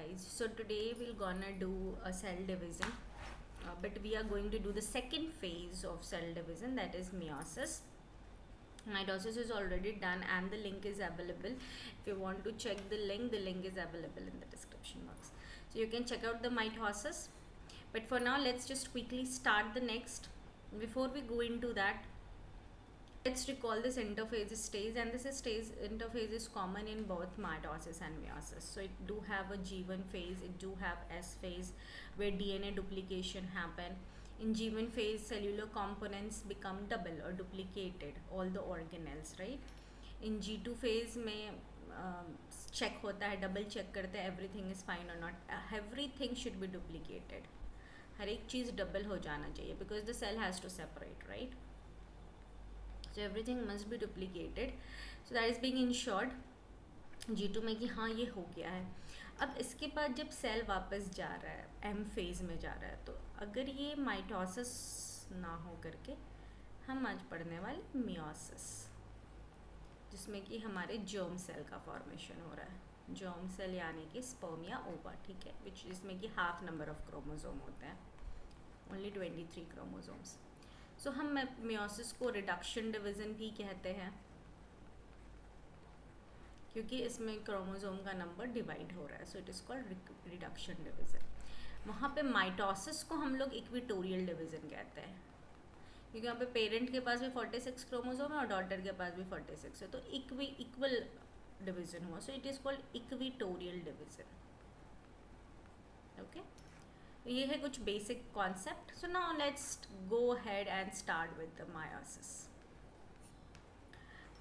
guys, so today we're gonna do a cell division, but we are going to do the second phase of cell division, that is meiosis. Mitosis is already done and the link is available. If you want to check the link is available in the description box, so you can check out the mitosis. But for now, let's just quickly start the next. Before we go into that, let's recall this interphase stage, and this stage interphase is common in both mitosis and meiosis. So it do have a G1 phase, it do have S phase where DNA duplication happen. In G1 phase, cellular components become double or duplicated, all the organelles, right? In G2 phase में check होता है, double check करते हैं everything is fine और not, everything should be duplicated, हर एक चीज़ double हो जाना चाहिए because the cell has to separate, right? So everything must be duplicated. So that is being ensured G2 में कि हाँ ये हो गया है. अब इसके बाद जब सेल वापस जा रहा है, M फेज़ में जा रहा है, तो अगर ये माइटोसिस ना हो करके हम आज पढ़ने वाले मियोसिस, जिसमें कि हमारे जर्म सेल का फॉर्मेशन हो रहा है. जर्म सेल यानी कि स्पर्म या ओवा, ठीक है, विच जिसमें कि हाफ नंबर ऑफ क्रोमोसोम होते हैं, ओनली 23 क्रोमोसोम्स. सो हम मियोसिस को रिडक्शन डिवीज़न भी कहते हैं क्योंकि इसमें क्रोमोसोम का नंबर डिवाइड हो रहा है. सो it is called reduction division. वहाँ पे माइटोसिस को हम लोग इक्विटोरियल डिवीज़न कहते हैं क्योंकि यहाँ पे पेरेंट के पास भी 46 क्रोमोसोम है और डॉटर के पास भी 46 है, तो इक्वल डिवीज़न हुआ. So it is called equatorial division. Okay, ये है कुछ basic concept. So now let's go head and start with the meiosis.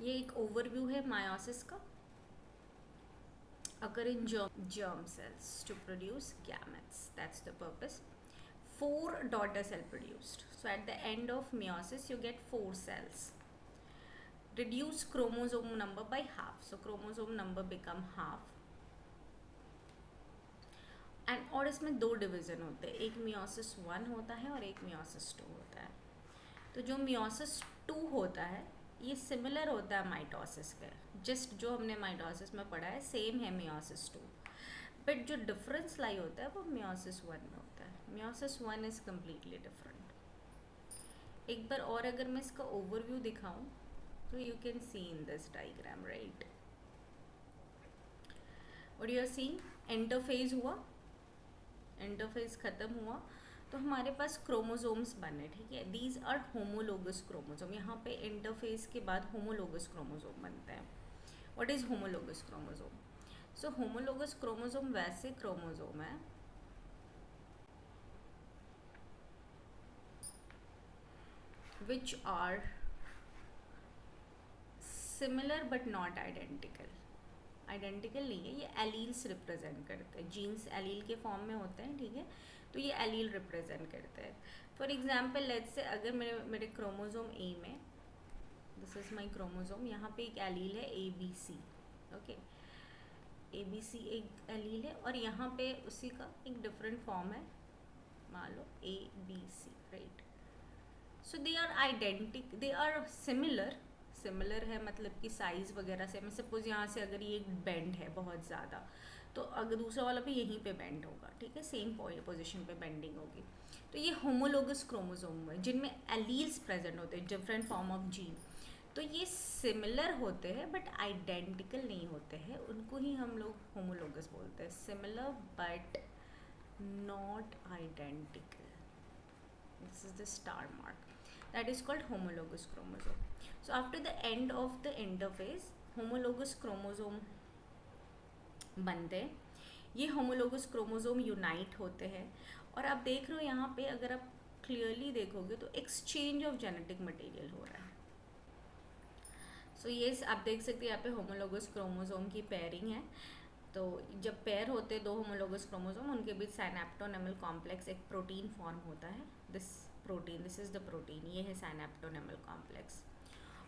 ये एक ओवरव्यू है मायोसिस का. अगर in germ cells to produce gametes, that's the purpose. 4 daughter cell produced. So at the end of meiosis you get 4 cells. Reduce chromosome number by half, so chromosome number become half. And और इसमें 2 division होते हैं, एक meiosis 1 होता है और एक meiosis 2 होता है. तो जो मियोसिस 2 होता है ये सिमिलर होता है माइटोसिस के, जस्ट जो हमने माइटोसिस में पढ़ा है सेम है मियोसिस 2, बट जो डिफरेंस लाई होता है वो मियोसिस 1 में होता है. Meiosis 1 is completely different. एक बार और अगर मैं इसका ओवरव्यू दिखाऊं तो you can see in this diagram, right? What you are seeing, interphase हुआ, इंटरफेज ख़त्म हुआ तो हमारे पास क्रोमोसोम्स बने, ठीक है. These are homologous chromosome. यहाँ पे इंटरफेज के बाद होमोलोगस क्रोमोसोम बनते हैं. What is homologous chromosome? So homologous chromosome वैसे क्रोमोसोम है which are similar but not identical. Identical नहीं है, ये एलील्स रिप्रेजेंट करते हैं. जीन्स एलील के फॉर्म में होते हैं, ठीक है, तो ये एलील रिप्रेजेंट करते हैं. फॉर एग्जांपल लेट्स से अगर मेरे क्रोमोसोम ए में, दिस इज़ माय क्रोमोसोम, यहाँ पे एक एलील है ABC, ओके, ABC एक एलील है और यहाँ पे उसी का एक डिफरेंट फॉर्म है, मान लो ABC, right? So they are identic, they are similar है, मतलब कि साइज़ वगैरह से. मैं सपोज यहाँ से अगर ये एक बेंड है बहुत ज़्यादा, तो अगर दूसरा वाला भी यहीं पे बेंड होगा, ठीक है, सेम पोजीशन पे बेंडिंग होगी. तो ये होमोलोगस क्रोमोसोम हुए जिनमें एलील्स प्रेजेंट होते हैं, डिफरेंट फॉर्म ऑफ जीन. तो ये सिमिलर होते हैं बट आइडेंटिकल नहीं होते हैं, उनको ही हम लोग होमोलोगस बोलते हैं. Similar but not identical, this is the star mark, that is called homologous chromosome. So after the end of the interphase homologous chromosome बनते हैं. ये homologous chromosome यूनाइट होते हैं और आप देख रहे हो यहाँ पे, अगर आप क्लियरली देखोगे तो एक्सचेंज ऑफ जेनेटिक मटेरियल हो रहा है. सो ये आप देख सकते हैं यहाँ पे होमोलोगस क्रोमोसोम की पेयरिंग है. तो जब पेयर होते हैं 2 होमोलोगस क्रोमोसोम, उनके बीच साइनेप्टोनेमल कॉम्प्लेक्स, एक प्रोटीन फॉर्म होता है. दिस इज़ द प्रोटीन, ये है साइनेप्टोनेमल कॉम्प्लेक्स.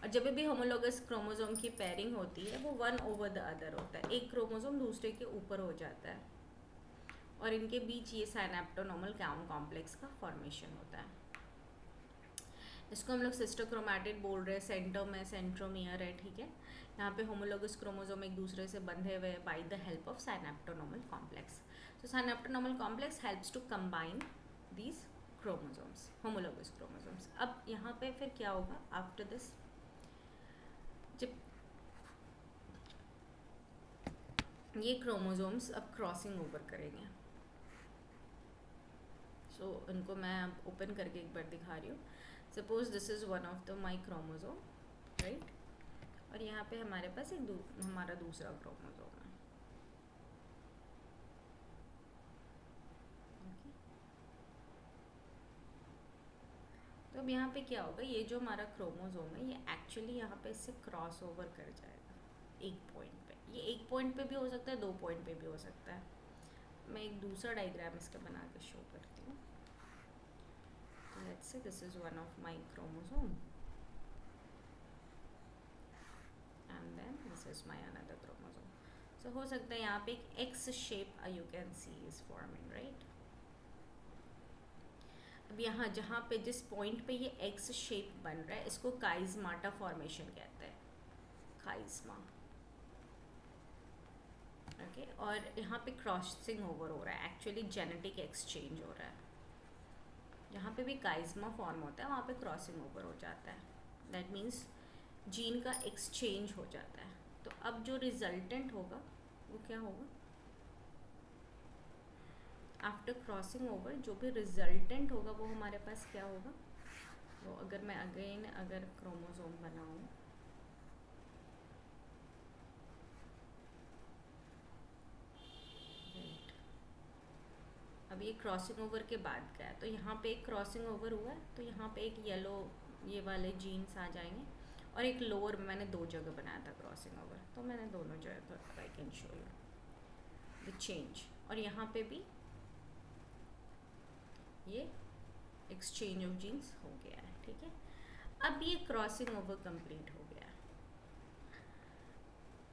और जब भी होमोलोगस क्रोमोसोम की पेयरिंग होती है वो 1 ओवर द अदर होता है, एक क्रोमोसोम दूसरे के ऊपर हो जाता है और इनके बीच ये साइनेप्टोनेमल कॉम्प्लेक्स का फॉर्मेशन होता है. इसको हम लोग सिस्टोक्रोमैटिड बोल रहे हैं, सेंटर में सेंट्रोमियर है, ठीक है। यहाँ पे होमोलोगस क्रोमोसोम एक दूसरे से बंधे हुए by the help of synaptonemal complex. So synaptonemal complex helps to combine these chromosomes, homologous chromosomes. अब यहाँ पे फिर क्या होगा आफ्टर दिस, जब ये क्रोमोसोम्स अब क्रॉसिंग ओवर करेंगे। सो इनको मैं अब ओपन करके एक बार दिखा रही हूँ। Suppose this is one of the my chromosome, right, और यहाँ पे हमारे पास एक हमारा दूसरा क्रोमोसोम है। okay? तो अब यहाँ पे क्या होगा, ये जो हमारा क्रोमोसोम है ये एक्चुअली यहाँ पे इससे क्रॉस ओवर कर जाएगा एक पॉइंट पे। ये एक पॉइंट पे भी हो सकता है, 2 पॉइंट पे भी हो सकता है। मैं एक दूसरा डायग्राम इसका बना के शो करती हूँ। Let's say this is one of my chromosome and then this is my another chromosome. So हो सकता है यहाँ पे एक X shape you can see is forming, right? अब यहाँ जहाँ पे जिस पॉइंट पे ये X shape बन रहा है इसको काइज़माटा फॉर्मेशन कहते हैं, काइज़मा, ओके। और यहाँ पे क्रॉसिंग ओवर हो रहा है, एक्चुअली जेनेटिक एक्सचेंज हो रहा है। जहाँ पे भी काइज़मा फॉर्म होता है वहाँ पे क्रॉसिंग ओवर हो जाता है, दैट मीन्स जीन का एक्सचेंज हो जाता है। तो अब जो रिजल्टेंट होगा वो क्या होगा, आफ्टर क्रॉसिंग ओवर जो भी रिजल्टेंट होगा वो हमारे पास क्या होगा, वो अगर मैं अगेन अगर क्रोमोसोम बनाऊँ, अब ये क्रॉसिंग ओवर के बाद क्या है, तो यहाँ पे एक क्रॉसिंग ओवर हुआ है तो यहाँ पे एक येलो ये वाले जीन्स आ जाएंगे, और एक लोअर मैंने 2 जगह बनाया था क्रॉसिंग ओवर, तो मैंने दोनों जगह I can show you the change. और यहाँ पे भी ये एक्सचेंज ऑफ जीन्स हो गया है, ठीक है। अब ये क्रॉसिंग ओवर कंप्लीट हो गया है,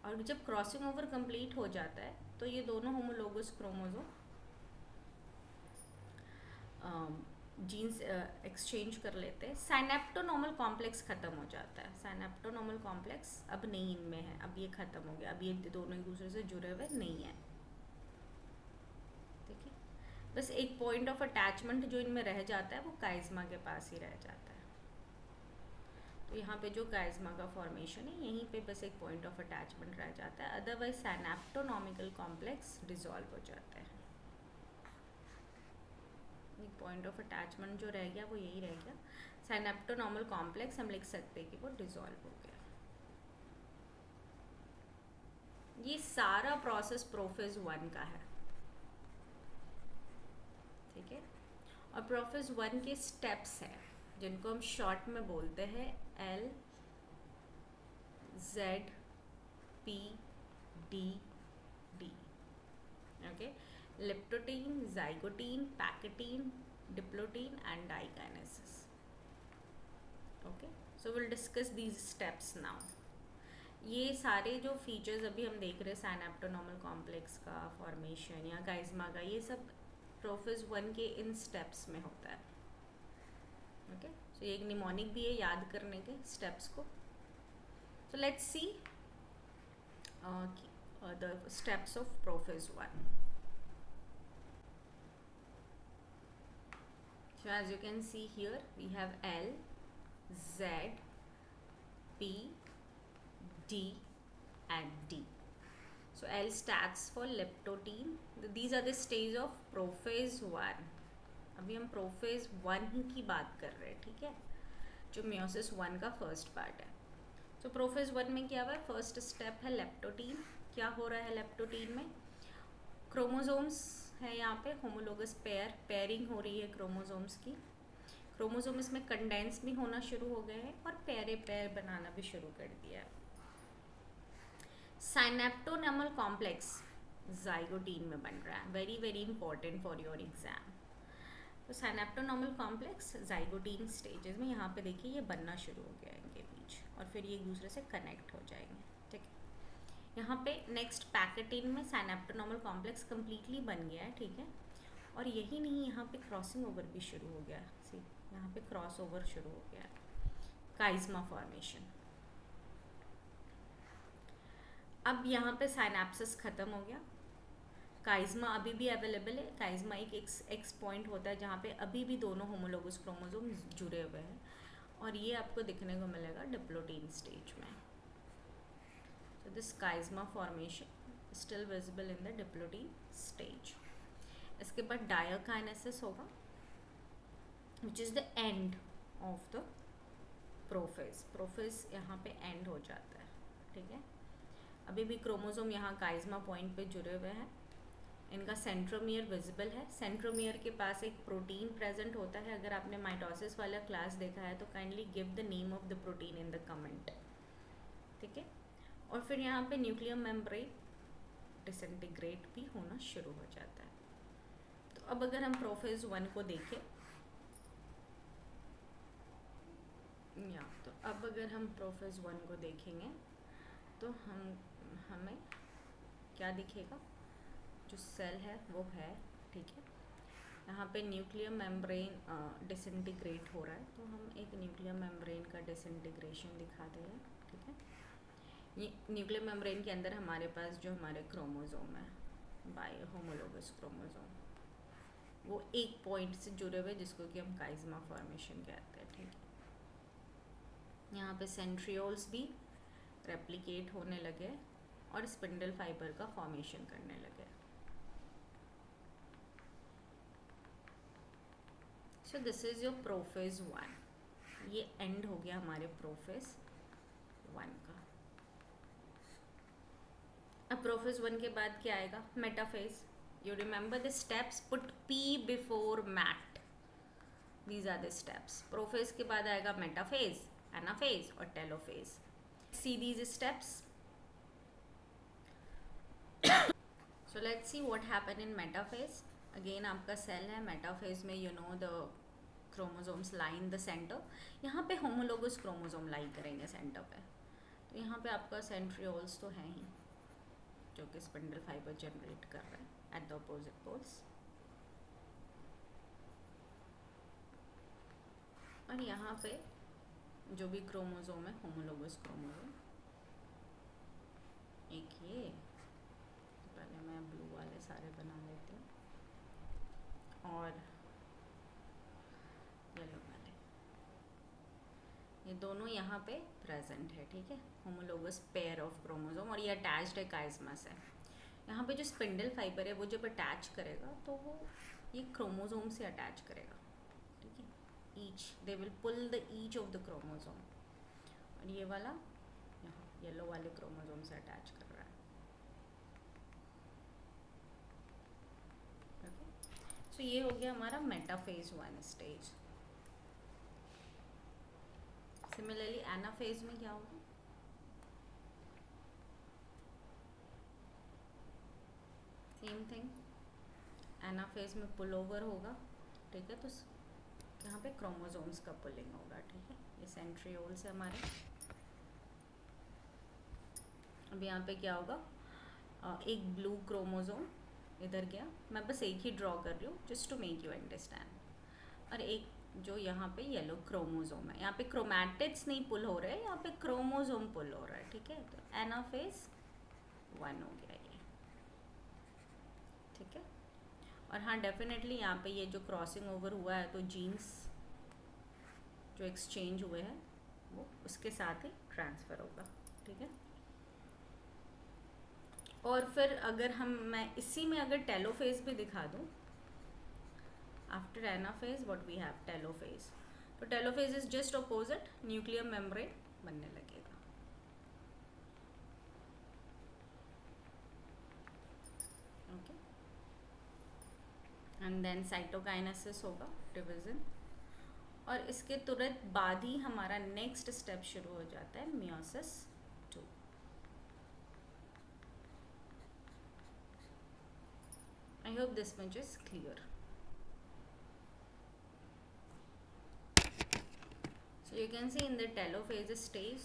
और जब क्रॉसिंग ओवर कंप्लीट हो जाता है तो ये दोनों होमोलोगस क्रोमोसोम जीन्स एक्सचेंज कर लेते हैं, साइनेप्टोनॉमल कॉम्प्लेक्स ख़त्म हो जाता है। साइनेप्टोनॉमल कॉम्प्लेक्स अब नहीं इनमें है, अब ये ख़त्म हो गया, अब ये दोनों एक दूसरे से जुड़े हुए नहीं है, ठीक है। बस एक पॉइंट ऑफ अटैचमेंट जो इनमें रह जाता है वो काइज़मा के पास ही रह जाता है। तो यहाँ पे जो काइज़मा का फॉर्मेशन है यहीं पे बस एक पॉइंट ऑफ अटैचमेंट रह जाता है, अदरवाइज साइनेप्टोनॉमिकल कॉम्प्लेक्स डिसॉल्व हो जाता है। एक पॉइंट ऑफ अटैचमेंट जो रह गया वो यही रह गया, साइनेप्टोनॉमल कॉम्प्लेक्स हम लिख सकते हैं कि वो डिसॉल्व हो गया। ये सारा प्रोसेस प्रोफेज 1 का है, ठीक है। और प्रोफेज 1 के स्टेप्स हैं जिनको हम शॉर्ट में बोलते हैं L Z P D D, okay. leptotene, zygote, pachytene, diplotin and dikinesis. Okay, so we'll discuss these steps now. ये सारे जो फीचर्स अभी हम देख रहे हैं साइनेप्टोनॉमल कॉम्प्लेक्स का फॉर्मेशन या काइज़मा का, ये सब प्रोफेज 1 के इन स्टेप्स में होता है, ओके। सो ये एक निमोनिक भी है याद करने के स्टेप्स को। सो let's see the steps of prophase 1. So as you can see here we have L, Z, P, D and D. So L stands for leptotene. These are the stage of prophase 1. अभी हम prophase 1 ही की बात कर रहे हैं, ठीक है, जो मियोसिस 1 का फर्स्ट पार्ट है। तो प्रोफेज 1 में क्या हुआ है, फर्स्ट स्टेप है लेप्टोटीन। क्या हो रहा है लेप्टोटीन में, क्रोमोसोम्स है यहाँ पे होमोलोगस पेयरिंग हो रही है क्रोमोसोम्स की। क्रोमोसोम इसमें कंडेंस भी होना शुरू हो गए हैं और पेयर बनाना भी शुरू कर दिया है। साइनेप्टोनॉमल कॉम्प्लेक्स जाइगोटीन में बन रहा है, very very important for your exam. तो साइनेप्टोनॉमल कॉम्प्लेक्स जाइगोटीन स्टेजेस में यहाँ पे देखिए ये बनना शुरू हो गया है इनके बीच, और फिर ये एक दूसरे से कनेक्ट हो जाएंगे, ठीक है। यहाँ पे नेक्स्ट पैकेटिन में साइनेप्टोनॉमल कॉम्प्लेक्स कम्प्लीटली बन गया है, ठीक है। और यही नहीं, यहाँ पे क्रॉसिंग ओवर भी शुरू हो गया, सी यहाँ पे क्रॉस ओवर शुरू हो गया है। काइज़मा फॉर्मेशन। अब यहाँ पे साइनेप्सिस ख़त्म हो गया, काइज़मा अभी भी अवेलेबल है। काइज़मा एक एक्स पॉइंट होता है जहाँ पे अभी भी दोनों होमोलोगस क्रोमोसोम जुड़े हुए हैं, और ये आपको दिखने को मिलेगा डिप्लोटीन स्टेज में। So this chiasma formation still visible in the diplotene stage. इसके बाद डायोकाइनेसिस होगा, which is the end of the prophase. Prophase यहाँ पे एंड हो जाता है, ठीक है। अभी भी क्रोमोसोम यहाँ काइज़मा पॉइंट पे जुड़े हुए हैं। इनका सेंट्रोमियर विजिबल है। सेंट्रोमियर के पास एक प्रोटीन प्रेजेंट होता है। अगर आपने माइटोसिस वाला क्लास देखा है तो kindly give the name of the protein in the comment, ठीक है। और फिर यहाँ पे न्यूक्लियर मेम्ब्रेन डिसइंटीग्रेट भी होना शुरू हो जाता है। तो अब अगर हम प्रोफेज 1 को देखें, तो अब अगर हम प्रोफेज 1 को देखेंगे तो हमें क्या दिखेगा, जो सेल है वो है, ठीक है। यहाँ पे न्यूक्लियर मेम्ब्रेन डिसइंटीग्रेट हो रहा है, तो हम एक न्यूक्लियर मेम्ब्रेन का डिसइंटीग्रेशन दिखाते हैं, ठीक है। ये न्यूक्लियर मेम्ब्रेन के अंदर हमारे पास जो हमारे क्रोमोसोम है, बाय होमोलोगस क्रोमोसोम, वो एक पॉइंट से जुड़े हुए जिसको कि हम काइज़मा फॉर्मेशन कहते हैं, ठीक है। यहाँ पे सेंट्रियोल्स भी रेप्लिकेट होने लगे और स्पिंडल फाइबर का फॉर्मेशन करने लगे। So this is your prophase 1। ये एंड हो गया हमारे प्रोफेज 1 का। अब प्रोफेज 1 के बाद क्या आएगा, metaphase. You remember the steps, put P before mat, these are the steps. Prophase के बाद आएगा मेटाफेज, एनाफेज और telophase. See these steps. So let's see what happen in metaphase. Again आपका सेल है, मेटाफेज में you know the chromosomes lie in the centre. यहाँ पे homologous chromosome लाई करेंगे सेंटर पे, तो यहाँ पे आपका सेंट्रियोल्स तो हैं ही जो कि स्पिंडल फाइबर जनरेट कर रहे हैं एट द अपोजिट पोल्स। और यहाँ पे जो भी क्रोमोसोम है होमोलोगस क्रोमोसोम, एक ये, तो पहले मैं ब्लू वाले सारे बना लेती हूँ और येलो वाले, ये दोनों यहाँ पे प्रेजेंट है, ठीक है। होमोलोगस पेयर ऑफ क्रोमोसोम, और ये अटैच्ड है काइज़मा से। यहाँ पे जो स्पिंडल फाइबर है वो जब अटैच करेगा तो वो ये क्रोमोसोम से अटैच करेगा, ठीक है। Each they will pull the each of the chromosome, और ये वाला यहाँ येलो वाले क्रोमोसोम से अटैच कर रहा है, ओके। सो ये हो गया हमारा मेटाफेज 1 स्टेज। सिमिलरली एनाफेज में क्या होगा, सेम थिंग। एनाफेज में पुल ओवर होगा, ठीक है। तो यहाँ पे क्रोमोसोम्स का पुलिंग होगा, ठीक है। ये सेंट्रियोल्स है हमारे। अब यहाँ पे क्या होगा, एक ब्लू क्रोमोसोम इधर गया, मैं बस एक ही ड्रॉ कर रही हूँ just to make you understand. और एक जो यहाँ पे येलो क्रोमोसोम है, यहाँ पे क्रोमैटिड्स नहीं पुल हो रहे हैं, यहाँ पे क्रोमोसोम पुल हो रहा है, ठीक है। तो एनाफेज 1 हो गया ये, ठीक है। और हाँ डेफिनेटली यहाँ पे ये जो क्रॉसिंग ओवर हुआ है तो जीन्स जो एक्सचेंज हुए हैं वो उसके साथ ही ट्रांसफ़र होगा, ठीक है। और फिर अगर मैं इसी में अगर टेलोफेज भी दिखा दूँ, after anaphase what we have telophase. तो telophase is just opposite, nuclear membrane बनने लगेगा, ओके। एंड देन साइटोकाइनेसिस होगा, डिवीजन, और इसके तुरंत बाद ही हमारा नेक्स्ट स्टेप शुरू हो जाता है meiosis 2। I hope this much is clear. So you can see in the telophase stage,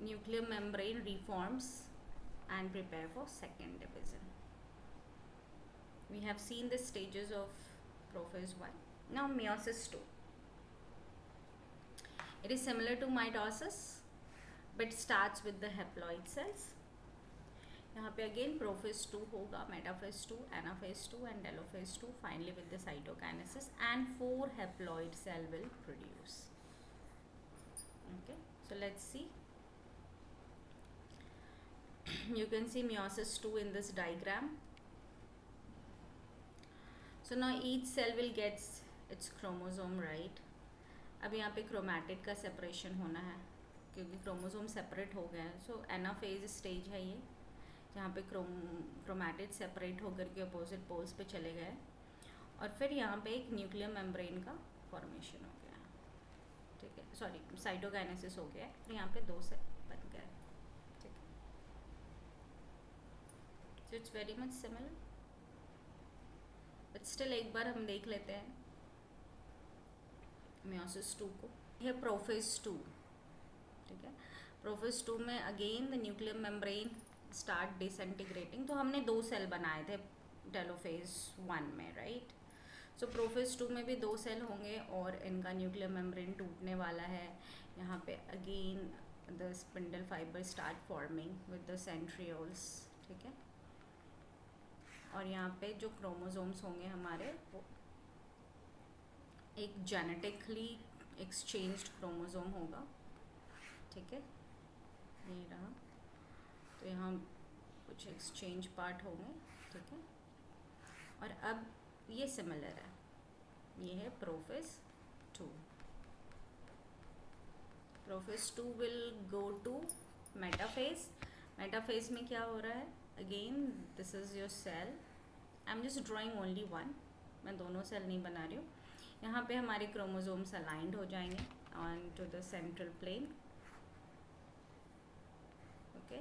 nuclear membrane reforms and prepare for second division. We have seen the stages of prophase 1. Now meiosis 2. It is similar to mitosis but starts with the haploid cells. यहाँ पे again prophase 2 होगा, metaphase 2, anaphase 2 and telophase 2, finally with the cytokinesis and 4 haploid cell will produce. Okay, so let's see. You can see meiosis 2 in this diagram. So now each cell will get its chromosome, right? अब यहाँ पे chromatid का separation होना है क्योंकि chromosome separate हो गए हैं. सो एनाफेज स्टेज है ये, जहाँ पे क्रोमैटिड सेपरेट होकर के अपोजिट पोल्स पे चले गए और फिर यहाँ पे एक न्यूक्लियर मेम्ब्रेन का फॉर्मेशन हो गया. ठीक है, सॉरी साइटोकाइनेसिस हो गया है. फिर यहाँ पे 2 सेल बन गए. ठीक है, so it's very much similar but still एक बार हम देख लेते हैं meiosis 2 को. यह प्रोफेज 2. ठीक है, प्रोफेज 2 में again the nuclear membrane start disintegrating. तो हमने 2 सेल बनाए थे टेलोफेज 1 में, राइट? सो प्रोफेज 2 में भी 2 सेल होंगे और इनका न्यूक्लियर मेम्ब्रेन टूटने वाला है. यहाँ पे again the spindle fibre start forming with the centrioles. ठीक है, और यहाँ पे जो क्रोमोसोम्स होंगे हमारे वो एक जेनेटिकली एक्सचेंज्ड क्रोमोसोम होगा. ठीक है, ये रहा. तो यहाँ कुछ एक्सचेंज पार्ट होंगे. ठीक है, और अब ये सिमिलर है. ये है prophase 2. Prophase 2 will go to metaphase. Metaphase में क्या हो रहा है? Again this is your cell. I am just drawing only one, मैं दोनों सेल नहीं बना रही हूँ. यहाँ पे हमारे क्रोमोसोम्स अलाइंड हो जाएंगे on to the central plane. Okay,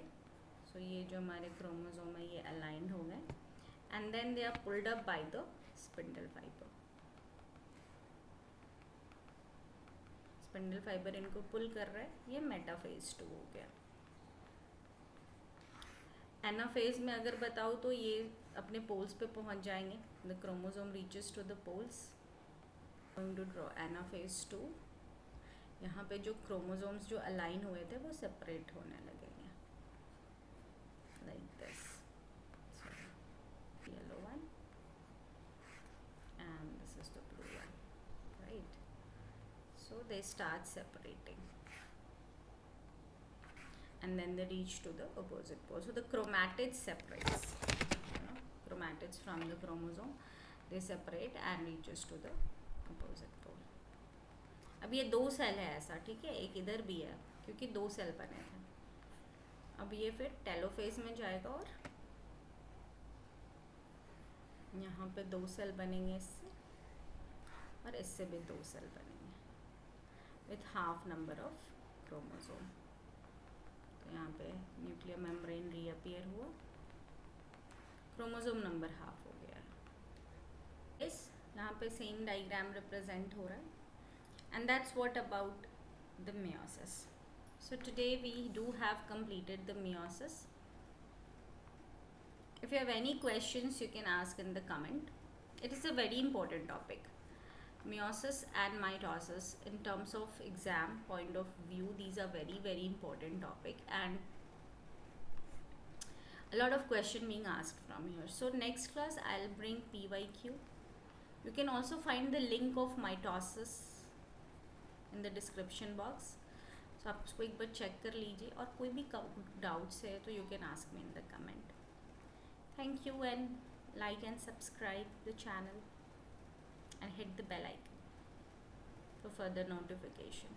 so ये जो हमारे क्रोमोसोम है ये अलाइंड हो गए and then they are pulled up by the spindle fibre. Spindle fibre इनको पुल कर रहा है. ये मेटाफेज 2 हो गया. एनाफेज में अगर बताऊँ तो ये अपने पोल्स पे पहुँच जाएंगे. The chromosome reaches to the poles. Going to draw anaphase 2. यहाँ पे जो क्रोमोसोम्स जो अलाइन हुए थे वो सेपरेट होने लगेंगे like this. Yellow one and this is the blue one, right? So they start separating and then they reach to the opposite pole. So the chromatids separates, chromatids from the chromosome, they separate and reaches to the opposite pole. अब ये 2 cell है ऐसा, ठीक है, एक इधर भी है क्योंकि 2 सेल बने थे. अब ये फिर टेलोफेज में जाएगा और यहाँ पे 2 सेल बनेंगे इससे और इससे भी 2 सेल बनेंगे with half number of chromosome. यहाँ पे न्यूक्लियर मेम्ब्रेन रीअपियर हुआ, क्रोमोसोम नंबर हाफ हो गया है. इस यहाँ पे सेम डायग्राम रिप्रेजेंट हो रहा है and that's what about the meiosis. So today we do have completed the meiosis. If you have any questions you can ask in the comment. It is a very important topic. Meiosis and mitosis in terms of exam point of view, these are very important topic and a lot of question being asked from here. So next class I'll bring PYQ. You can also find the link of mitosis in the description box. So आप उसको एक बार check कर लीजिए और कोई भी doubts है तो you can ask me in the comment. Thank you and like and subscribe the channel and hit the bell icon for further notification.